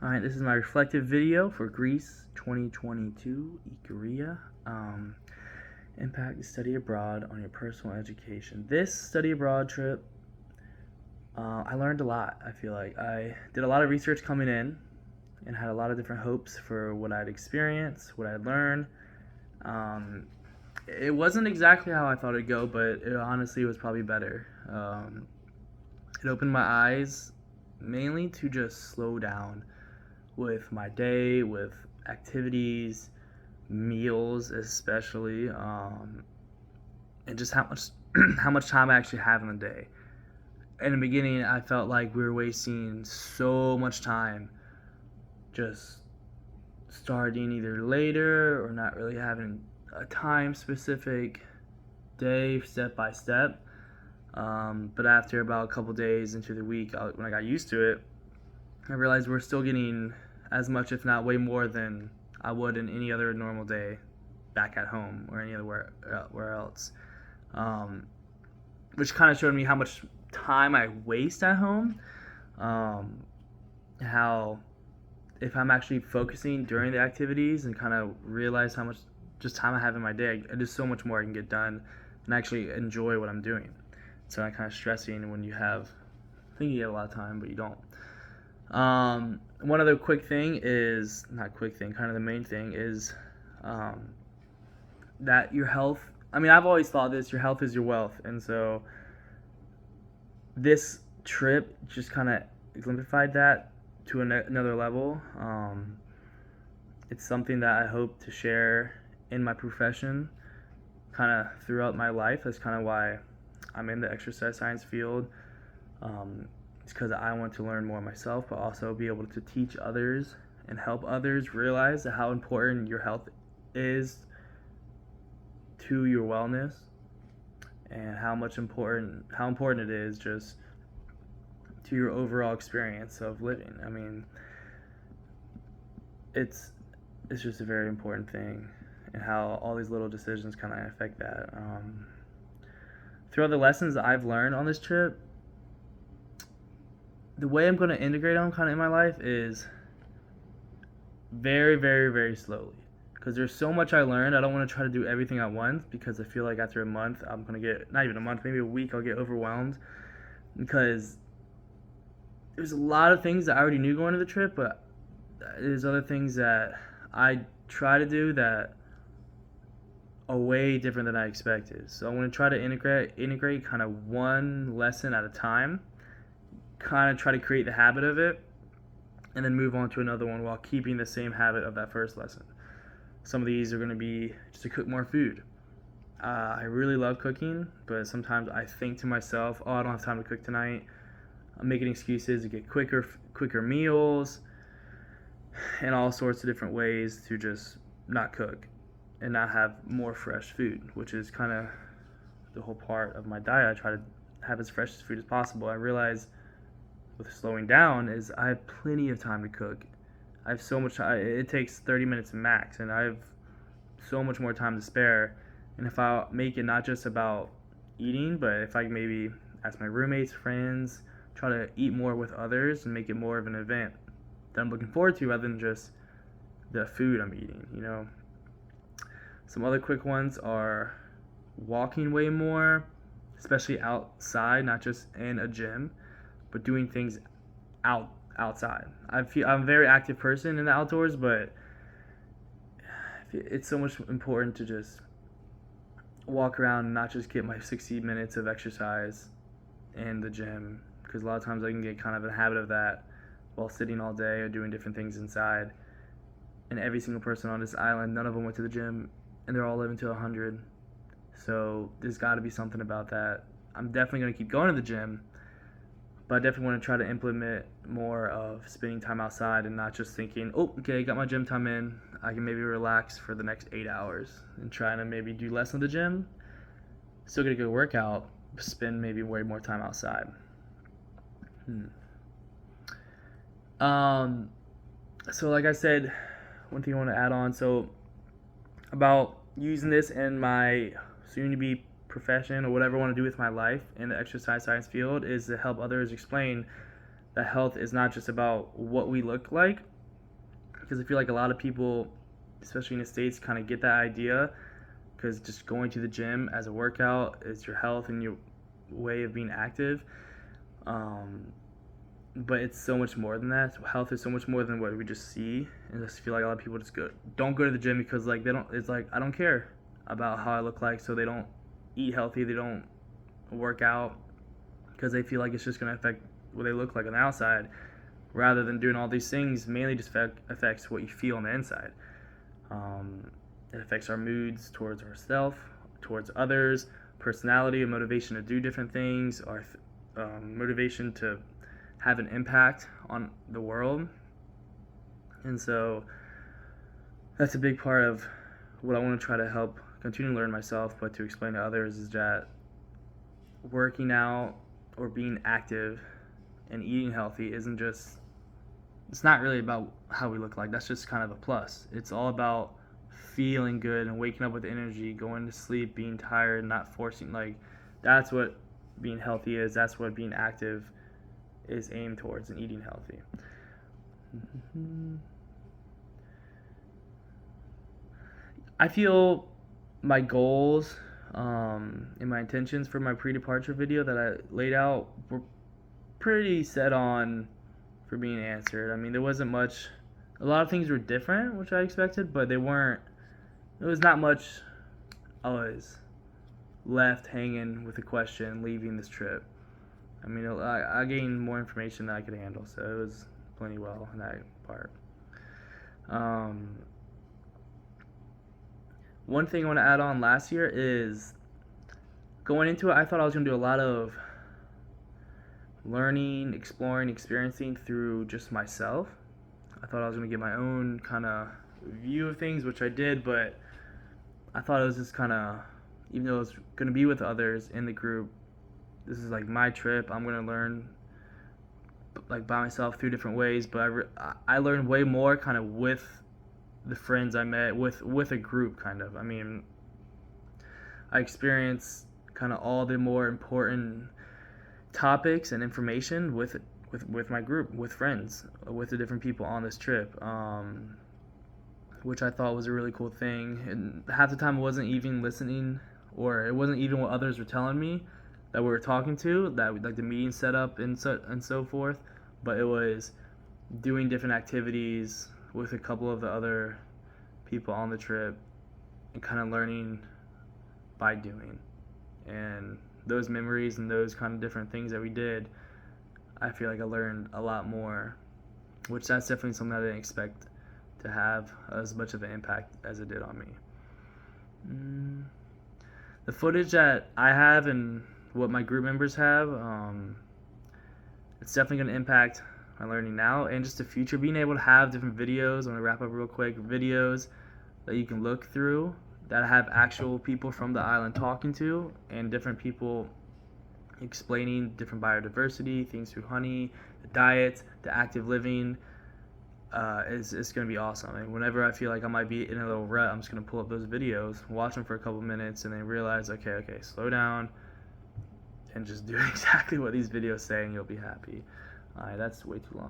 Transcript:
Alright, this is my reflective video for Greece 2022 Ikaria. Impact the study abroad on your personal education. This study abroad trip, I learned a lot. I feel like I did a lot of research coming in and had a lot of different hopes for what I'd experience, what I'd learn. It wasn't exactly how I thought it'd go, but it honestly was probably better. It opened my eyes mainly to just slow down with my day, with activities, meals especially, and just how much how much time I actually have in the day. In the beginning, I felt like we were wasting so much time just starting either later or not really having a time specific day step by step. But after about a couple days into the week, when I got used to it, I realized we're still getting as much, if not way more, than I would in any other normal day back at home or any other where else. Which kind of showed me how much time I waste at home. How if I'm actually focusing during the activities and kind of realize how much just time I have in my day, there's so much more I can get done and actually enjoy what I'm doing. So I'm kind of stressing when you have, I think you get a lot of time, but you don't. One other quick thing is, not quick thing, kind of the main thing is that your health, I mean, I've always thought this, your health is your wealth. And so this trip just kind of exemplified that to another level. It's something that I hope to share in my profession kind of throughout my life. That's kind of why I'm in the exercise science field. It's because I want to learn more myself, but also be able to teach others and help others realize how important your health is to your wellness, and how important it is just to your overall experience of living. I mean, it's just a very important thing, and how all these little decisions kind of affect that. Throughout the lessons that I've learned on this trip, the way I'm going to integrate them kind of in my life is very, very, very slowly. Because there's so much I learned, I don't want to try to do everything at once, because I feel like after a month, I'm going to get, not even a month, maybe a week, I'll get overwhelmed. Because there's a lot of things that I already knew going to the trip, but there's other things that I try to do that are way different than I expected. So I'm going to try to integrate kind of one lesson at a time, kind of try to create the habit of it, and then move on to another one while keeping the same habit of that first lesson. Some of these are going to be just to cook more food. I really love cooking, but sometimes I think to myself, oh, I don't have time to cook tonight. I'm making excuses to get quicker meals and all sorts of different ways to just not cook and not have more fresh food, which is kind of the whole part of my diet. I try to have as fresh food as possible. I realize with slowing down is I have plenty of time to cook. I have so much time. It takes 30 minutes max, and I have so much more time to spare. And if I make it not just about eating, but if I maybe ask my roommates, friends, try to eat more with others and make it more of an event that I'm looking forward to rather than just the food I'm eating, you know. Some other quick ones are walking way more, especially outside, not just in a gym, but doing things outside. I'm a very active person in the outdoors, but it's so much important to just walk around and not just get my 60 minutes of exercise in the gym, because a lot of times I can get kind of a habit of that while sitting all day or doing different things inside. And every single person on this island, none of them went to the gym, and they're all living to 100. So there's got to be something about that. I'm definitely going to keep going to the gym, but I definitely want to try to implement more of spending time outside and not just thinking, oh, okay, got my gym time in, I can maybe relax for the next 8 hours, and trying to maybe do less in the gym, still get a good workout, spend maybe way more time outside. So like I said, one thing I want to add on, so about using this in my soon-to-be profession or whatever I want to do with my life in the exercise science field, is to help others explain that health is not just about what we look like, because I feel like a lot of people, especially in the States, kind of get that idea, because just going to the gym as a workout is your health and your way of being active. Um, but it's so much more than that. Health is so much more than what we just see, and I just feel like a lot of people just don't go to the gym because like they don't. It's like I don't care about how I look like, so they don't eat healthy. They don't work out because they feel like it's just gonna affect what they look like on the outside, rather than doing all these things. Mainly just affects what you feel on the inside. It affects our moods towards ourselves, towards others, personality, and motivation to do different things, our motivation to have an impact on the world. And so that's a big part of what I want to try to help continue to learn myself, but to explain to others, is that working out or being active and eating healthy isn't just, it's not really about how we look like. That's just kind of a plus. It's all about feeling good and waking up with energy, going to sleep, being tired, not forcing, like that's what being healthy is. That's what being active is aimed towards, and eating healthy. I feel my goals and my intentions for my pre-departure video that I laid out were pretty set on for being answered. I mean, there wasn't much. A lot of things were different, which I expected, but they weren't. There was not much I was left hanging with a question leaving this trip. I mean, I gained more information than I could handle, so it was plenty well in that part. One thing I want to add on last year is going into it, I thought I was going to do a lot of learning, exploring, experiencing through just myself. I thought I was going to get my own kind of view of things, which I did, but I thought it was just kind of, even though it was going to be with others in the group, this is like my trip. I'm going to learn like by myself through different ways, but I learned way more kind of with the friends I met, with a group kind of. I mean, I experienced kind of all the more important topics and information with my group, with friends, with the different people on this trip, which I thought was a really cool thing. And half the time I wasn't even listening, or it wasn't even what others were telling me that we were talking to, that like the meeting set up and so forth, but it was doing different activities with a couple of the other people on the trip and kind of learning by doing. And those memories and those kind of different things that we did, I feel like I learned a lot more, which that's definitely something I didn't expect to have as much of an impact as it did on me. The footage that I have and what my group members have, it's definitely going to impact my learning now and just the future. Being able to have different videos, I'm going to wrap up real quick, videos that you can look through that have actual people from the island talking to, and different people explaining different biodiversity, things through honey, the diet, the active living, is going to be awesome. And whenever I feel like I might be in a little rut, I'm just going to pull up those videos, watch them for a couple minutes, and then realize, okay, slow down, and just do exactly what these videos say, and you'll be happy. Alright, that's way too long.